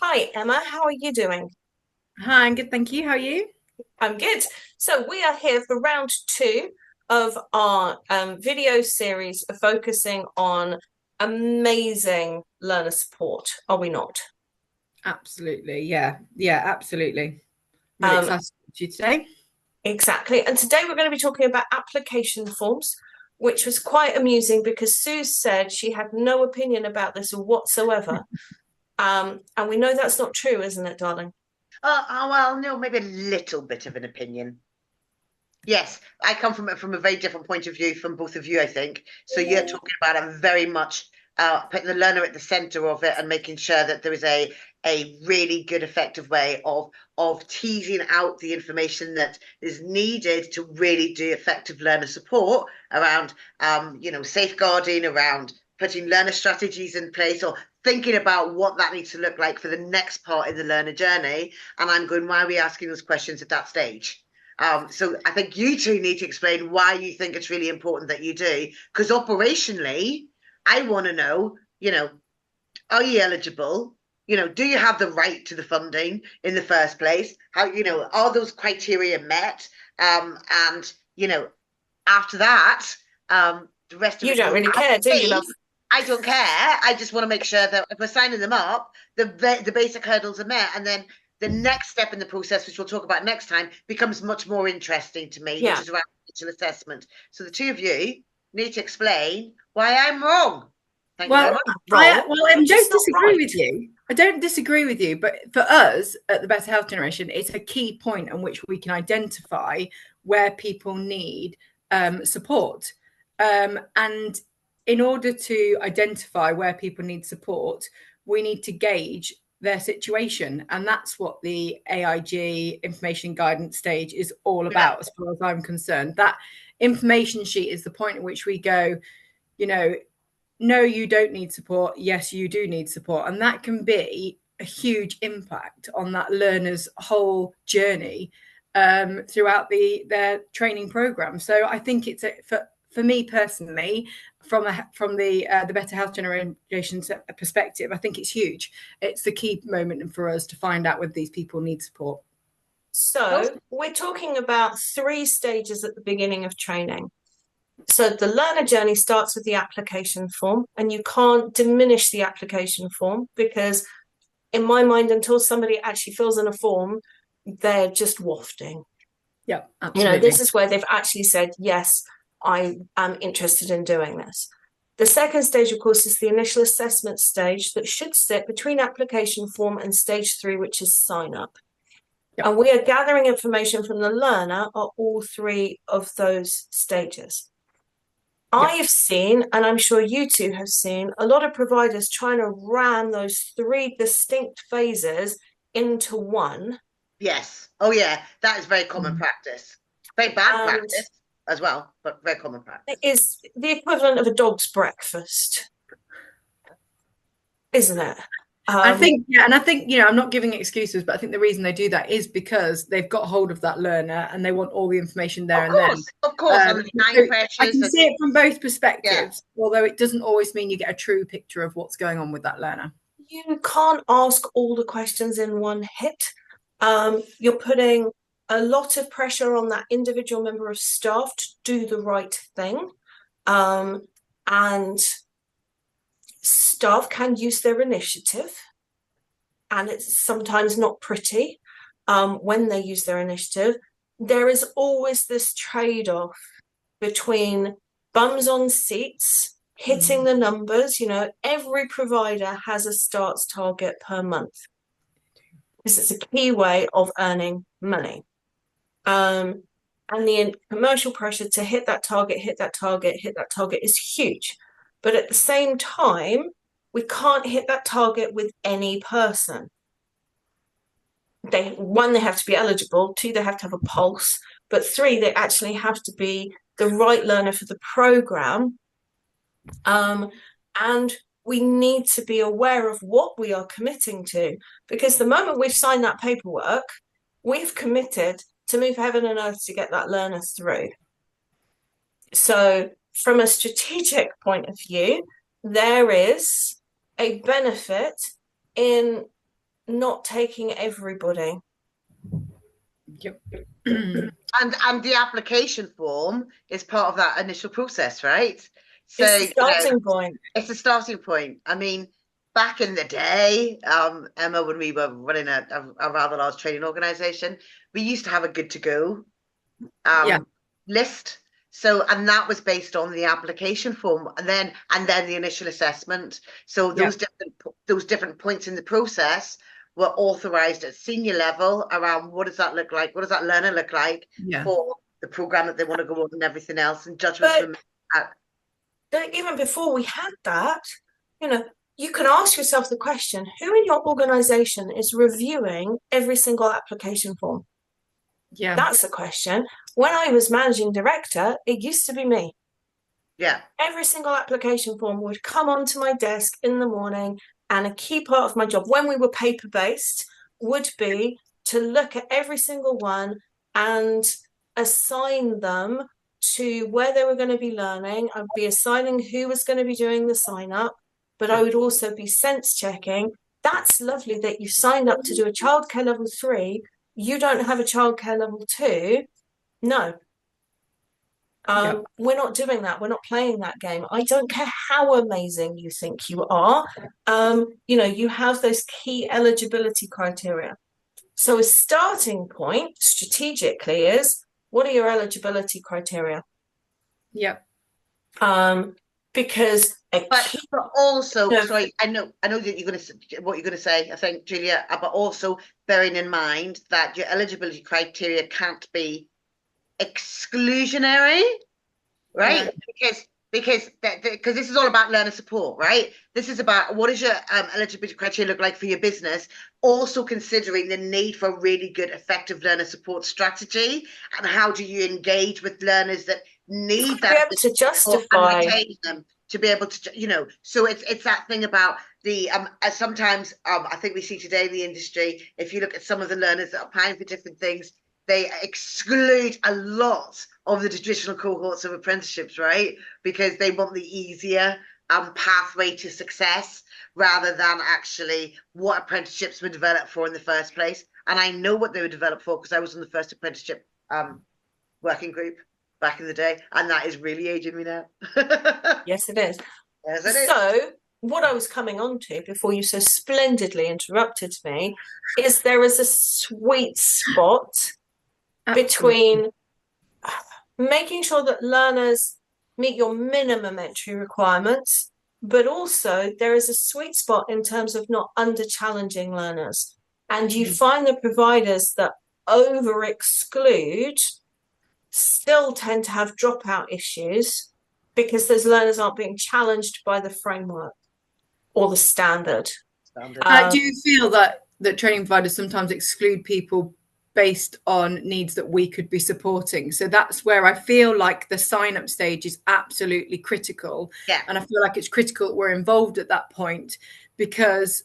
Hi, Emma. How are you doing? Hi, I'm good, thank you. How are you? I'm good. So, we are here for round two of our video series focusing on amazing learner support, are we not? Absolutely. Yeah. Yeah, absolutely. Really Um, excited to talk to you today. exactly. And today we're going to be talking about application forms, which was quite amusing because Sue said she had no opinion about this whatsoever. And we know that's not true, isn't it, darling? Well, no, maybe a little bit of an opinion. Yes, I come from a very different point of view from both of you, I think. So you're talking about a very much putting the learner at the center of it and making sure that there is a really good, effective way of teasing out the information that is needed to really do effective learner support around safeguarding, around putting learner strategies in place or thinking about what that needs to look like for the next part in the learner journey. And I'm going, why are we asking those questions at that stage? So I think you two need to explain why you think it's really important that you do. Because operationally, I want to know, are you eligible? Do you have the right to the funding in the first place? How, are those criteria met? And, after that, the rest of You it don't goes really back care, to do you, love? me. I don't care. I just want to make sure that if we're signing them up, the basic hurdles are met, and then the next step in the process, which we'll talk about next time, becomes much more interesting to me, which Yeah. is around digital assessment. So the two of you need to explain why I'm wrong. Thank you very Well, much. Wrong. I You're just don't not disagree right. with you. I don't disagree with you, but for us at the Better Health Generation, it's a key point on which we can identify where people need support. And in order to identify where people need support, we need to gauge their situation. And that's what the AIG information guidance stage is all Yeah. about, as far as I'm concerned. That information sheet is the point at which we go, you know, no, you don't need support. Yes, you do need support. And that can be a huge impact on that learner's whole journey throughout their training program. So I think for me personally, from the Better Health Generation perspective, I think it's huge. It's the key moment for us to find out whether these people need support. So, we're talking about three stages at the beginning of training. So, the learner journey starts with the application form, and you can't diminish the application form because, in my mind, until somebody actually fills in a form, they're just wafting. Yeah, This absolutely. is where they've actually said, yes, I am interested in doing this. The second stage, of course, is the initial assessment stage that should sit between application form and stage three, which is sign up. Yeah. And we are gathering information from the learner at all three of those stages. I Yeah. have seen, and I'm sure you two have seen, a lot of providers trying to ram those three distinct phases into one. Yes. Oh, yeah. That is very common Mm. practice. Very bad And practice as well, but very common it practice. is the equivalent of a dog's breakfast, isn't it? I Um, think, yeah, and I think, I'm not giving excuses, but I think the reason they do that is because they've got hold of that learner and they want all the information there and then. Of course, and the time So I pressures can and see it from both yeah. perspectives, although it doesn't always mean you get a true picture of what's going on with that learner. you can't ask all the questions in one hit. You're putting a lot of pressure on that individual member of staff to do the right thing. Um, and staff can use their initiative, and it's sometimes not pretty when they use their initiative. There is always this trade off between bums on seats, hitting Mm. the numbers. Every provider has a starts target per month because it's a key way of earning money. Um, and the commercial pressure to hit that target, hit that target, hit that target is huge. But at the same time, we can't hit that target with any person. They have to be eligible, two, they have to have a pulse, but three, they actually have to be the right learner for the program. And we need to be aware of what we are committing to, because the moment we've signed that paperwork, we've committed to move heaven and earth to get that learner through. So, from a strategic point of view, there is a benefit in not taking everybody. Yep. And the application form is part of that initial process, right? So It's the starting point. It's a starting point. I mean, back in the day, Emma, when we were running a rather large training organization, we used to have a good to go list. So, and that was based on the application form, and then the initial assessment. So those different points in the process were authorized at senior level around what does that look like? What does that learner look like for the program that they want to go on and everything else, and judgments were made. Even before we had that, you can ask yourself the question, who in your organization is reviewing every single application form? Yeah. That's the question. When I was managing director, it used to be me. Yeah. Every single application form would come onto my desk in the morning, and a key part of my job when we were paper-based would be to look at every single one and assign them to where they were going to be learning. I'd be assigning who was going to be doing the sign up, but I would also be sense checking. That's lovely that you signed up to do a childcare level 3. You don't have a childcare level 2. No. We're not doing that. We're not playing that game. I don't care how amazing you think you are. You have those key eligibility criteria. So a starting point strategically is, what are your eligibility criteria? Yep. Because but also, sorry, I know that what you're going to say, I think, Julia, but also bearing in mind that your eligibility criteria can't be exclusionary, right? Yeah. Because this is all about learner support, right? This is about what does your eligibility criteria look like for your business, also considering the need for a really good, effective learner support strategy, and how do you engage with learners that need that to justify them to be able to, so it's that thing about the sometimes I think we see today in the industry, if you look at some of the learners that are applying for different things, they exclude a lot of the traditional cohorts of apprenticeships, right? Because they want the easier pathway to success rather than actually what apprenticeships were developed for in the first place. And I know what they were developed for because I was on the first apprenticeship working group back in the day, and that is really aging me now. Yes, it is. Yes, it is. So what I was coming on to before you so splendidly interrupted me is there is a sweet spot between making sure that learners meet your minimum entry requirements, but also there is a sweet spot in terms of not under-challenging learners. And you find the providers that over-exclude still tend to have dropout issues because those learners aren't being challenged by the framework or the standard. Do you feel that training providers sometimes exclude people based on needs that we could be supporting? So that's where I feel like the sign-up stage is absolutely critical. Yeah. And I feel like it's critical that we're involved at that point because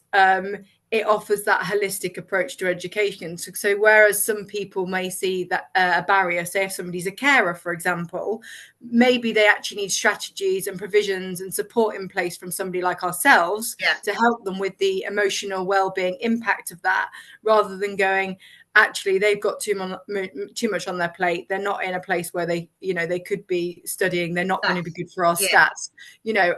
it offers that holistic approach to education. So whereas some people may see that a barrier, say if somebody's a carer, for example, maybe they actually need strategies and provisions and support in place from somebody like ourselves to help them with the emotional well-being impact of that, rather than going, actually, they've got too much on their plate. They're not in a place where they could be studying. They're not going to be good for our stats.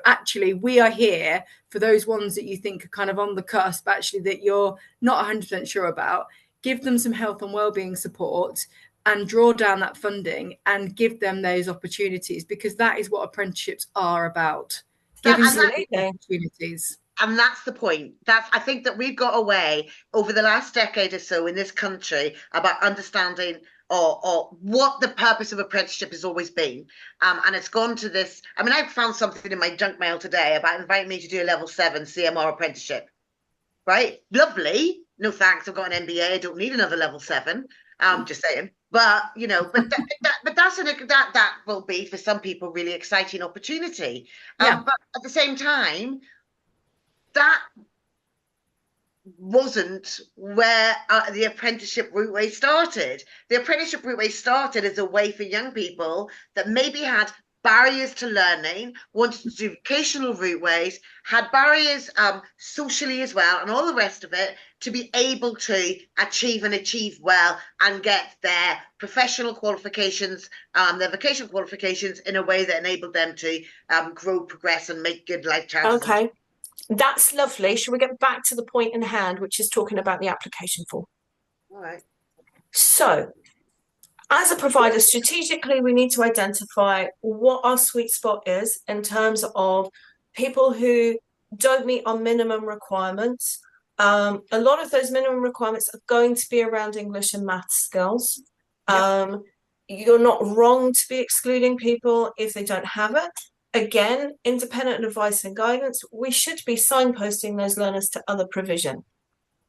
Actually, we are here for those ones that you think are kind of on the cusp, actually, that you're not 100% sure about. Give them some health and wellbeing support and draw down that funding and give them those opportunities, because that is what apprenticeships are about. Giving them opportunities. And that's the point. I think that we've got away over the last decade or so in this country about understanding or what the purpose of apprenticeship has always been. And it's gone to this. I mean, I found something in my junk mail today about inviting me to do a level 7 CMR apprenticeship. Right? Lovely. No thanks. I've got an MBA. I don't need another level 7. Just saying. But that will be for some people really exciting opportunity. But at the same time, that wasn't where the apprenticeship routeway started. The apprenticeship routeway started as a way for young people that maybe had barriers to learning, wanted to do vocational routeways, had barriers socially as well, and all the rest of it, to be able to achieve well and get their professional qualifications, their vocational qualifications in a way that enabled them to grow, progress, and make good life choices. Okay, that's lovely. Shall we get back to the point in hand, which is talking about the application form? All right. So, as a provider, strategically, we need to identify what our sweet spot is in terms of people who don't meet our minimum requirements. A lot of those minimum requirements are going to be around English and math skills. Yep. You're not wrong to be excluding people if they don't have it. Again, independent advice and guidance, we should be signposting those learners to other provision.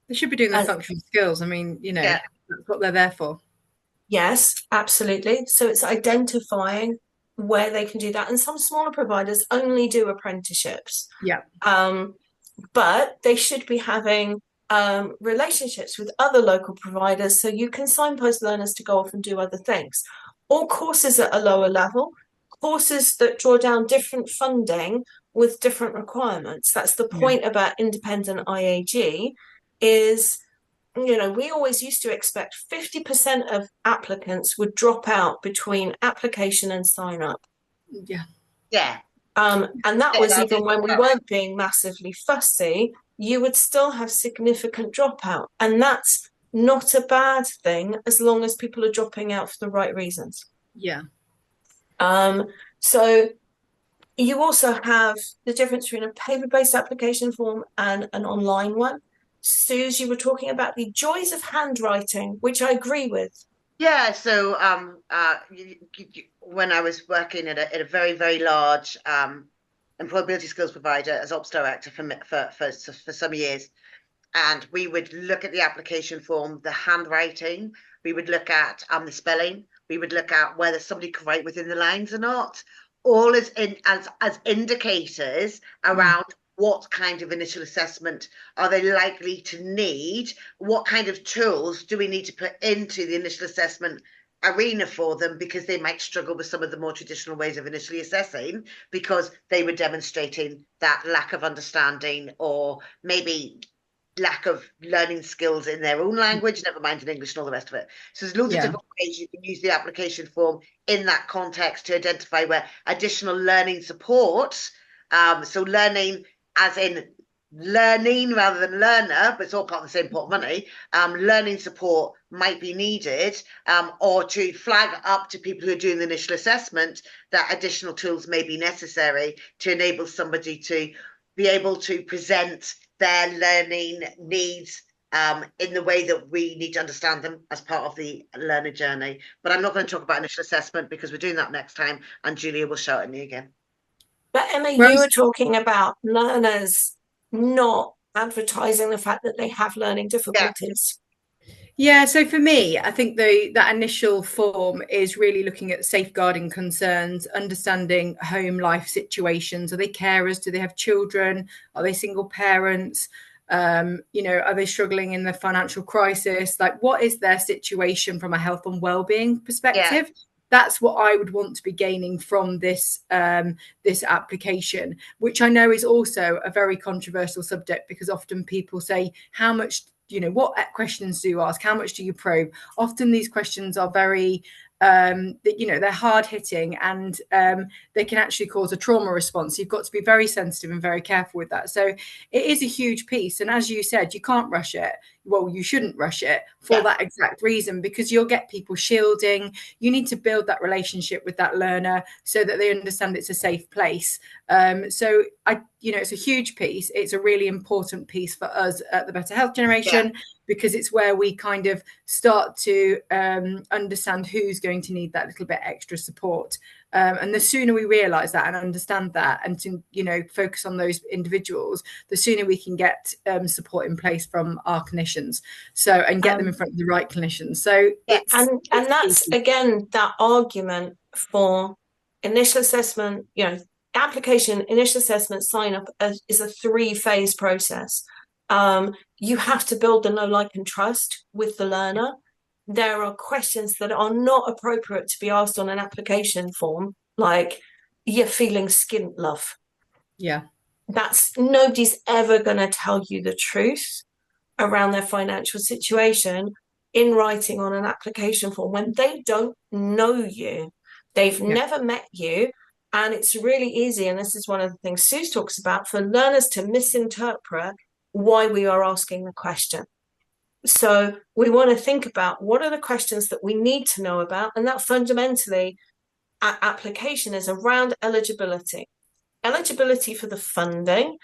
They should be doing the functional skills. I mean, that's what they're there for. Yes, absolutely. So it's identifying where they can do that. And some smaller providers only do apprenticeships. Yeah. But they should be having relationships with other local providers so you can signpost learners to go off and do other things. Or courses at a lower level, courses that draw down different funding with different requirements. That's the point about independent IAG is, we always used to expect 50% of applicants would drop out between application and sign up. Yeah. Yeah. And that was even when we weren't being massively fussy, you would still have significant dropout. And that's not a bad thing as long as people are dropping out for the right reasons. Yeah. So you also have the difference between a paper-based application form and an online one. Suze, you were talking about the joys of handwriting, which I agree with. Yeah, so when I was working at a very, very large employability skills provider as ops director for some years, and we would look at the application form, the handwriting, we would look at the spelling, we would look at whether somebody could write within the lines or not, all as indicators around what kind of initial assessment are they likely to need? What kind of tools do we need to put into the initial assessment arena for them, because they might struggle with some of the more traditional ways of initially assessing because they were demonstrating that lack of understanding or maybe lack of learning skills in their own language, never mind in English and all the rest of it. So there's loads of different ways you can use the application form in that context to identify where additional learning support, so learning as in learning rather than learner, but it's all part of the same pot of money, learning support might be needed, or to flag up to people who are doing the initial assessment that additional tools may be necessary to enable somebody to be able to present their learning needs in the way that we need to understand them as part of the learner journey. But I'm not going to talk about initial assessment because we're doing that next time, and Julia will shout at me again. But Emma, you were talking about learners not advertising the fact that they have learning difficulties. Yeah, so for me, I think that initial form is really looking at safeguarding concerns, understanding home life situations. Are they carers? Do they have children? Are they single parents? Are they struggling in the financial crisis? Like, what is their situation from a health and well-being perspective? Yeah. That's what I would want to be gaining from this this application, which I know is also a very controversial subject, because often people say, how much, what questions do you ask? How much do you probe? Often these questions are very, they're hard hitting, and they can actually cause a trauma response. You've got to be very sensitive and very careful with that. So it is a huge piece. And as you said, you can't rush it. Well, you shouldn't rush it for that exact reason, because you'll get people shielding. You need to build that relationship with that learner so that they understand it's a safe place. So it's a huge piece. It's a really important piece for us at the Better Health Generation, because it's where we kind of start to understand who's going to need that little bit extra support. And the sooner we realise that and understand that, and to focus on those individuals, the sooner we can get support in place from our clinicians. and get them in front of the right clinicians. So and that's again that argument for initial assessment. Application, initial assessment, sign up is a 3-phase process. You have to build the know, like, and trust with the learner. There are questions that are not appropriate to be asked on an application form, like, you're feeling skint, love. Yeah. That's nobody's ever going to tell you the truth around their financial situation in writing on an application form when they don't know you. They've never met you. And it's really easy. And this is one of the things Sue talks about, for learners to misinterpret why we are asking the question. So we want to think about what are the questions that we need to know about. And that fundamentally application is around eligibility. Eligibility for the funding,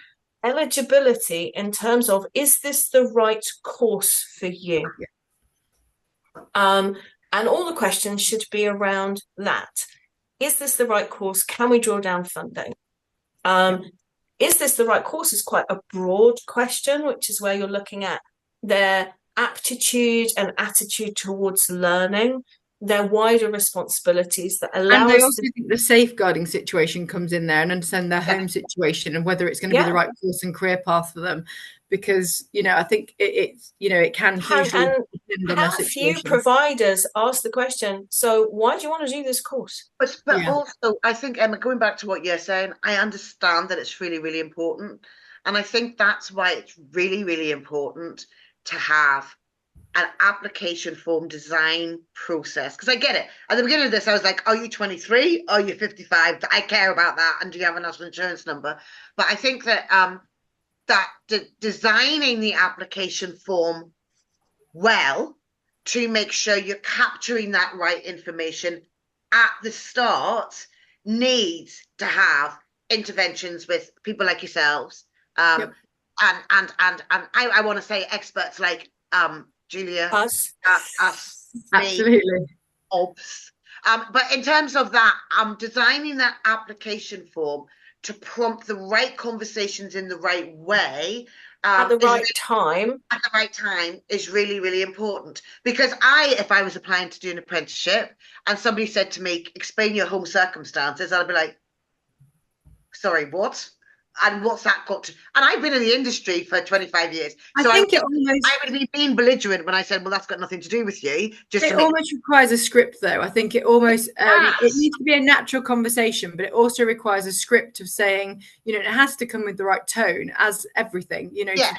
eligibility in terms of, is this the right course for you? And all the questions should be around that. Is this the right course? Can we draw down funding? Is this the right course is quite a broad question, which is where you're looking at their aptitude and attitude towards learning, their wider responsibilities that allow and I us also think the safeguarding situation comes in there, and understand their home situation and whether it's going to be the right course and career path for them, because I think it's it can hugely depend on their situation. Few providers ask the question, so why do you want to do this course? But also, I think, Emma, going back to what you're saying, I understand that it's really, really important, and I think that's why it's really, really important to have an application form design process, because I get it. At the beginning of this, I was like, are you 23? Are you 55? I care about that. And do you have a national insurance number? But I think that designing the application form well to make sure you're capturing that right information at the start needs to have interventions with people like yourselves, and I want to say experts like Julia, us, absolutely, me, OBS. But in terms of that, designing that application form to prompt the right conversations in the right way at the right time. At the right time is really, really important. Because if I was applying to do an apprenticeship and somebody said to me, explain your home circumstances, I'd be like, sorry, what? And what's that got to? And I've been in the industry for 25 years. So I would be being belligerent when I said, well, that's got nothing to do with you. It almost requires a script, though. I think it almost it needs to be a natural conversation, but it also requires a script of saying, it has to come with the right tone, as everything, to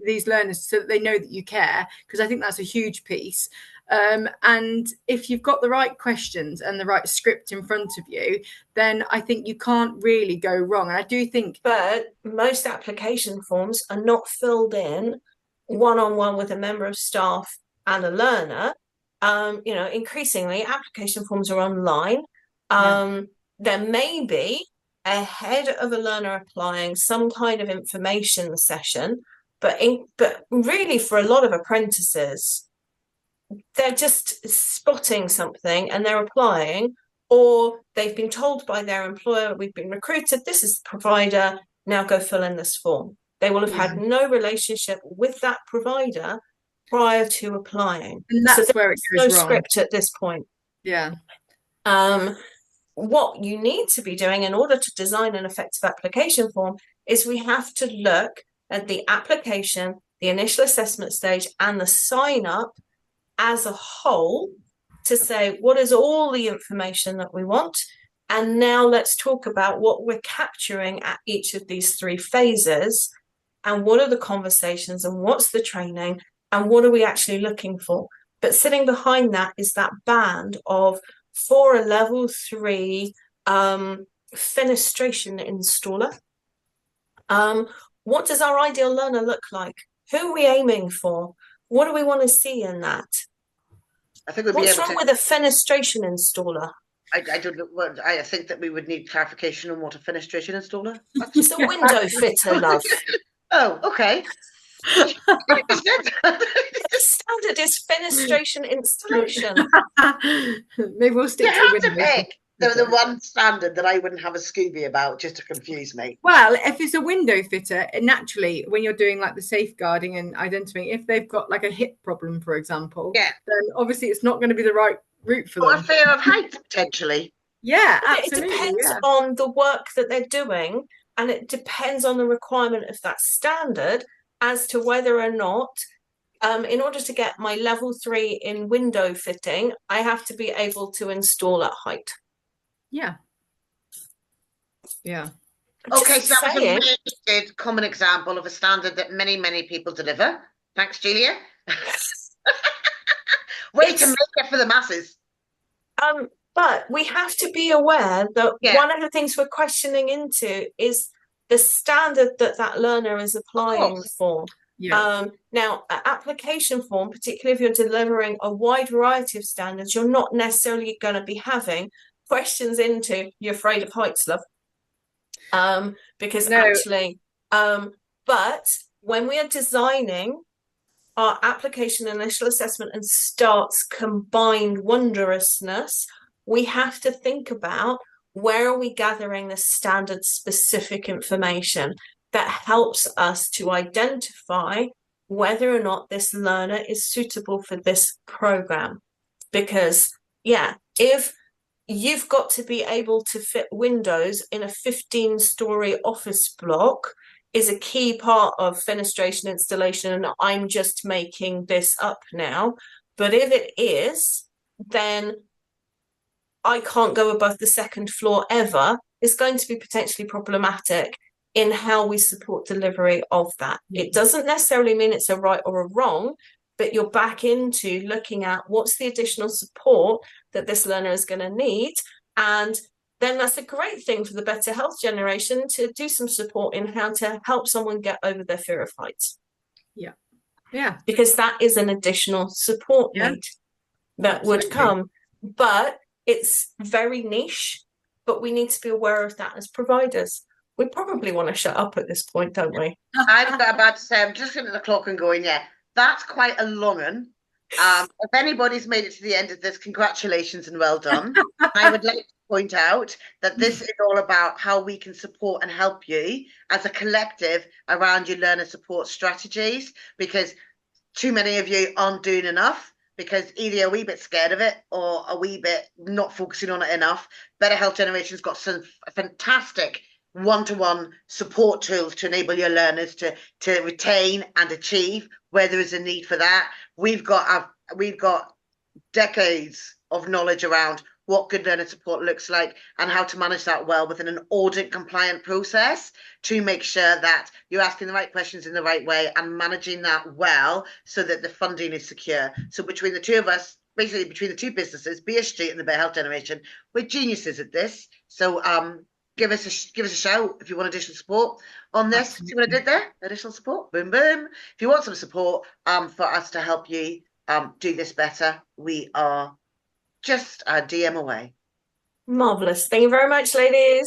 these learners, so that they know that you care, because I think that's a huge piece. And if you've got the right questions and the right script in front of you, then I think you can't really go wrong. And I do think, but most application forms are not filled in one-on-one with a member of staff and a learner. Increasingly application forms are online. There may be, ahead of a learner applying, some kind of information session, but really for a lot of apprentices, they're just spotting something and they're applying, or they've been told by their employer, we've been recruited, this is the provider, now go fill in this form. They will have had no relationship with that provider prior to applying. And that's where it goes wrong. Script at this point. Yeah. What you need to be doing in order to design an effective application form is we have to look at the application, the initial assessment stage, and the sign up as a whole to say, what is all the information that we want? And now let's talk about what we're capturing at each of these three phases, and what are the conversations, and what's the training, and what are we actually looking for? But sitting behind that is that band of, for a level 3 fenestration installer, what does our ideal learner look like? Who are we aiming for? What do we want to see in that? I think what's wrong with a fenestration installer? I don't know. Well, I think that we would need clarification on what a fenestration installer. It's a window fitter, love. Oh, okay. The standard is fenestration installation. Maybe we'll stick to window. Pick the one standard that I wouldn't have a Scooby about, just to confuse me. Well, if it's a window fitter, naturally, when you're doing like the safeguarding and identifying, if they've got like a hip problem, for example, then obviously it's not going to be the right route for them. Or a fear of height, potentially. Yeah, absolutely. It depends on the work that they're doing, and it depends on the requirement of that standard as to whether or not, in order to get my level 3 in window fitting, I have to be able to install at height. Yeah. Yeah. Okay, Just so that was a saying. really good common example of a standard that many, many people deliver. Thanks, Julia. Way to make it for the masses. But we have to be aware that Yeah. one of the things we're questioning into is the standard that that learner is applying for. Yeah. Now, an application form, particularly if you're delivering a wide variety of standards, you're not necessarily going to be having questions into "you're afraid of heights, love," because No. actually, but when we are designing our application initial assessment and starts combined wondrousness, we have to think about where are we gathering the standard specific information that helps us to identify whether or not this learner is suitable for this program. Because, yeah, if you've got to be able to fit windows in a 15-story office block is a key part of fenestration installation, and I'm just making this up now. But if it is, then I can't go above the second floor ever. It's going to be potentially problematic in how we support delivery of that. It doesn't necessarily mean it's a right or a wrong, but you're back into looking at what's the additional support that this learner is going to need. And then that's a great thing for the Better Health generation to do some support in how to help someone get over their fear of heights. Yeah. Yeah. Because that is an additional support need that would come. But it's very niche, but we need to be aware of that as providers. We probably want to shut up at this point, don't we? I've got about to say, I'm just looking at the clock and going, yeah, that's quite a long one. If anybody's made it to the end of this, congratulations and well done. I would like to point out that this is all about how we can support and help you as a collective around your learner support strategies, because too many of you aren't doing enough because either a wee bit scared of it or a wee bit not focusing on it enough. Better Health Generation's got some fantastic one-to-one support tools to enable your learners to retain and achieve where there is a need for that. We've got decades of knowledge around what good learner support looks like and how to manage that well within an audit compliant process to make sure that you're asking the right questions in the right way and managing that well so that the funding is secure. So between the two of us, basically between the two businesses, Beer Street and the Better Health Generation, we're geniuses at this. So give us a shout if you want additional support on this. Absolutely. See what I did there? Additional support, boom, boom. If you want some support for us to help you do this better, we are just a DM away. Marvelous. Thank you very much, ladies.